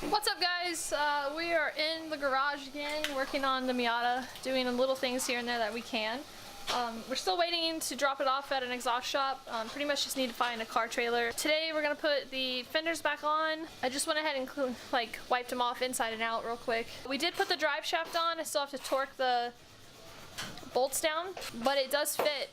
What's up, guys? We are in the garage again, working on the Miata, doing little things here and there that we can. We're still waiting to drop it off at an exhaust shop. Pretty much just need to find a car trailer. Today we're gonna put the fenders back on. I just went ahead and wiped them off inside and out real quick. We did put the drive shaft on. I still have to torque the bolts down, but it does fit.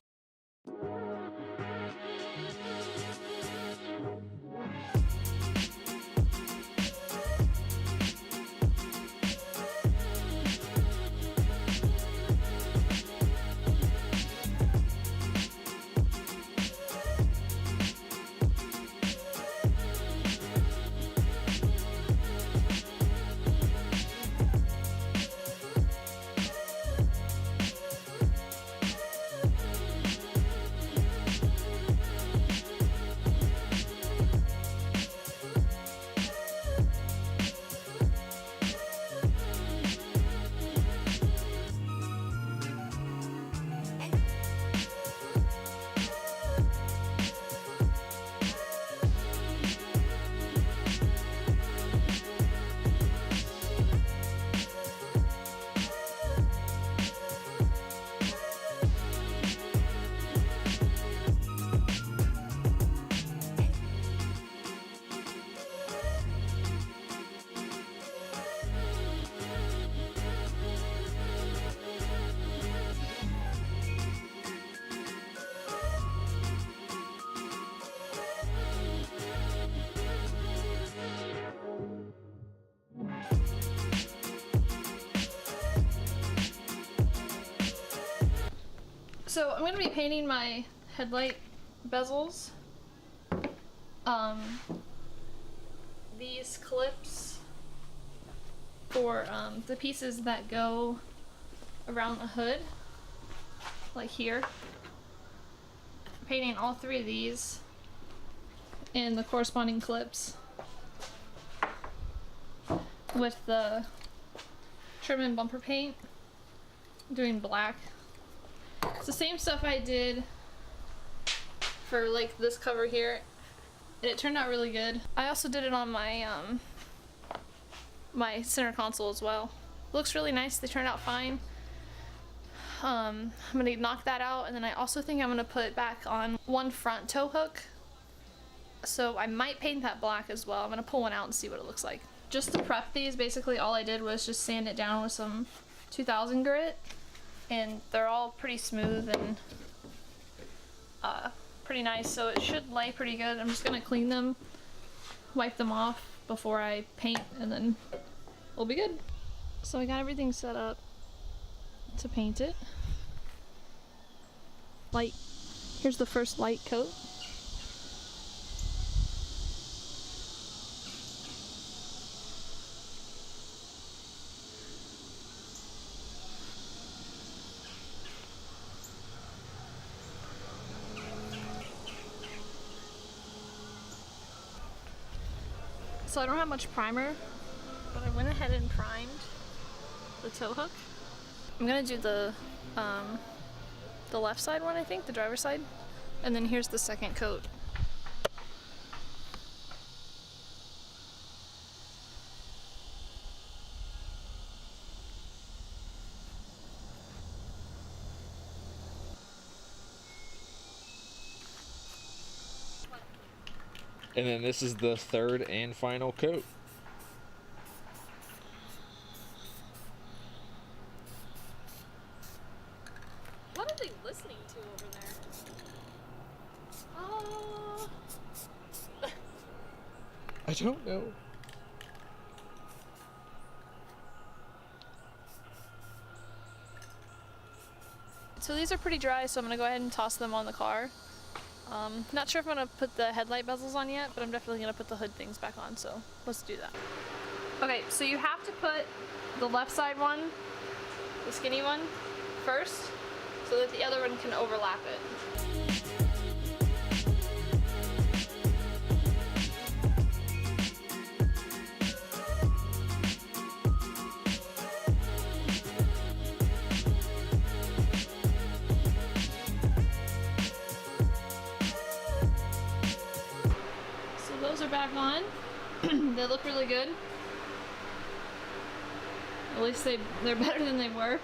So I'm going to be painting my headlight bezels. These clips for the pieces that go around the hood, like here. I'm painting all three of these and the corresponding clips with the trim and bumper paint. I'm doing black. It's the same stuff I did for like this cover here, and it turned out really good. I also did it on my my center console as well. Looks really nice. They turned out fine. I'm gonna knock that out, and then I also think I'm gonna put back on one front tow hook. So I might paint that black as well. I'm gonna pull one out and see what it looks like. Just to prep these, basically all I did was just sand it down with some 2000 grit. And they're all pretty smooth and pretty nice, so it should lay pretty good. I'm just gonna clean them, wipe them off before I paint, and then we'll be good. So I got everything set up to paint it. Here's the first light coat. So I don't have much primer, but I went ahead and primed the tow hook. I'm gonna do the left side one, I think, the driver's side, and then here's the second coat. And then this is the third and final coat. What are they listening to over there? Oh. I don't know. So these are pretty dry, so I'm gonna go ahead and toss them on the car. Not sure if I'm gonna put the headlight bezels on yet, but I'm definitely gonna put the hood things back on, so let's do that. Okay, so you have to put the left side one, the skinny one, first, so that the other one can overlap it. Those are back on. They look really good. At least they're better than they were.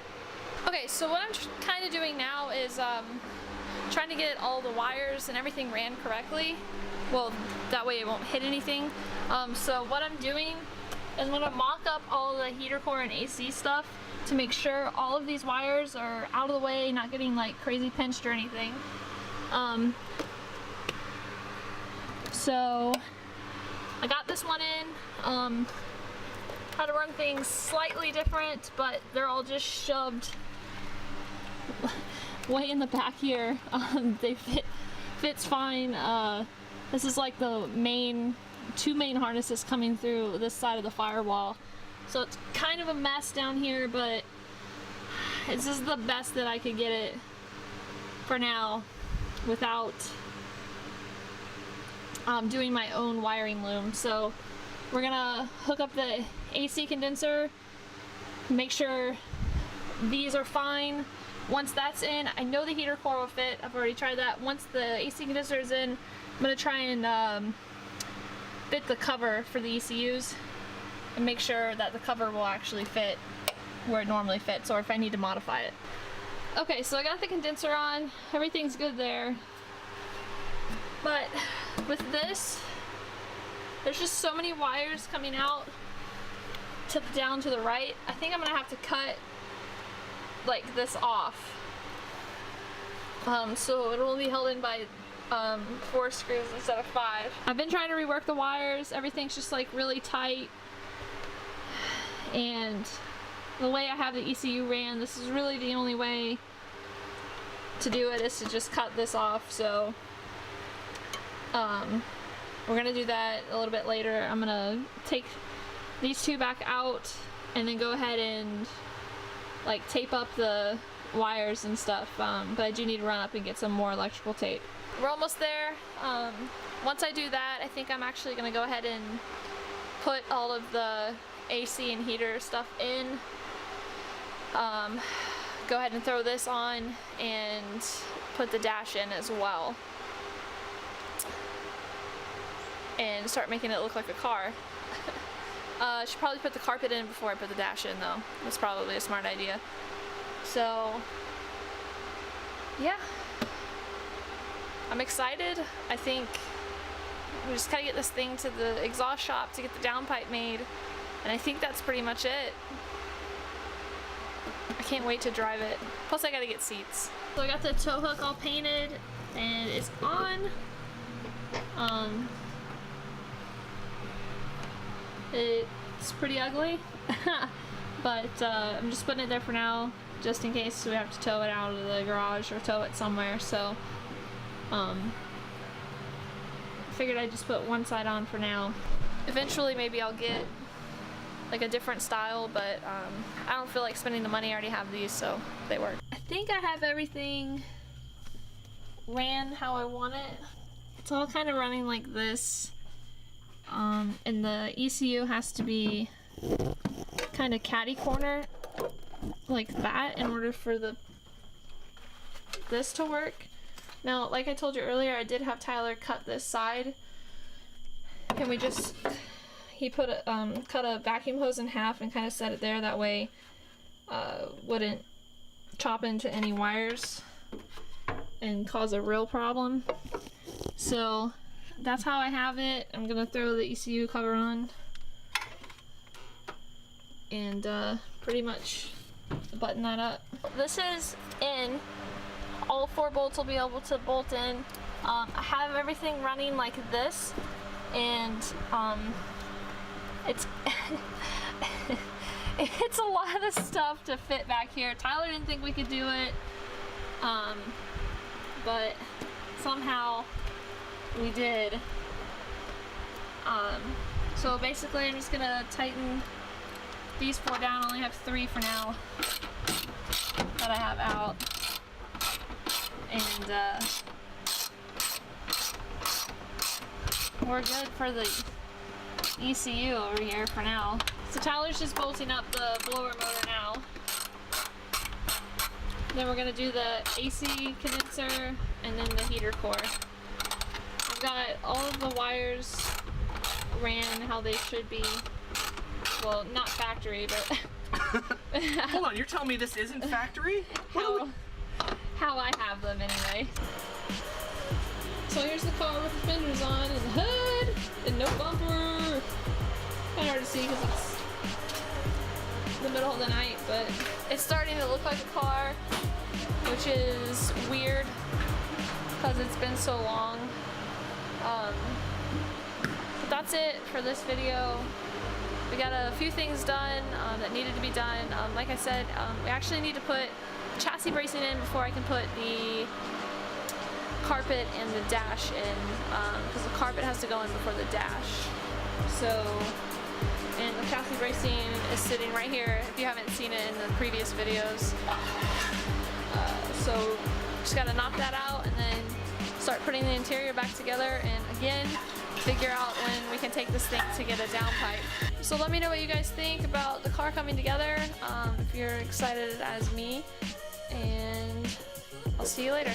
Okay, so what I'm kind of doing now is trying to get all the wires and everything ran correctly. Well, that way it won't hit anything. So what I'm doing is I'm going to mock up all the heater core and AC stuff to make sure all of these wires are out of the way, not getting like crazy pinched or anything. So I got this one in. How to run things slightly different, but they're all just shoved way in the back here. They fits fine. This is like the two main harnesses coming through this side of the firewall. So it's kind of a mess down here, but this is the best that I could get it for now without doing my own wiring loom. So we're gonna hook up the AC condenser, make sure these are fine. Once that's in, I know the heater core will fit. I've already tried that. Once the AC condenser is in, I'm gonna try and fit the cover for the ECUs and make sure that the cover will actually fit where it normally fits, or if I need to modify it. Okay, so I got the condenser on. Everything's good there. But with this, there's just so many wires coming out down to the right. I think I'm gonna have to cut like this off. So it will be held in by 4 screws instead of 5. I've been trying to rework the wires. Everything's just like really tight. And the way I have the ECU ran, this is really the only way to do it, is to just cut this off. So we're gonna do that a little bit later. I'm gonna take these two back out and then go ahead and like tape up the wires and stuff, but I do need to run up and get some more electrical tape. We're almost there. Once I do that, I think I'm actually gonna go ahead and put all of the AC and heater stuff in. Go ahead and throw this on and put the dash in as well. And start making it look like a car. I should probably put the carpet in before I put the dash in though. That's probably a smart idea. So, yeah. I'm excited. I think we just gotta get this thing to the exhaust shop to get the downpipe made. And I think that's pretty much it. I can't wait to drive it. Plus I gotta get seats. So I got the tow hook all painted and it's on. It's pretty ugly, but I'm just putting it there for now, just in case we have to tow it out of the garage or tow it somewhere. So I figured I'd just put one side on for now. Eventually maybe I'll get like a different style, but I don't feel like spending the money. I already have these, so they work. I think I have everything ran how I want it. It's all kind of running like this. And the ECU has to be kind of catty corner like that in order for this to work. Now, like I told you earlier, I did have Tyler cut this side, and he put cut a vacuum hose in half and kind of set it there, that way wouldn't chop into any wires and cause a real problem. So that's how I have it. I'm gonna throw the ECU cover on and pretty much button that up. This is in. All 4 bolts will be able to bolt in. I have everything running like this, and it's it's a lot of stuff to fit back here. Tyler didn't think we could do it, but somehow we did. So basically I'm just gonna tighten these 4 down. I only have 3 for now that I have out. And we're good for the ECU over here for now. So Tyler's just bolting up the blower motor now. Then we're gonna do the AC condenser and then the heater core. I've got all of the wires ran how they should be Well, not factory, but Hold on, you're telling me this isn't factory? how I have them anyway. So here's the car with the fenders on and the hood and no bumper. Kind of hard to see because it's the middle of the night, but it's starting to look like a car, which is weird because it's been so long. But that's it for this video. We got a few things done that needed to be done. Like I said, we actually need to put chassis bracing in before I can put the carpet and the dash in, because the carpet has to go in before the dash. So, and the chassis bracing is sitting right here if you haven't seen it in the previous videos. So just gotta knock that out and then start putting the interior back together, and again figure out when we can take this thing to get a downpipe. So let me know what you guys think about the car coming together, if you're excited as me, and I'll see you later.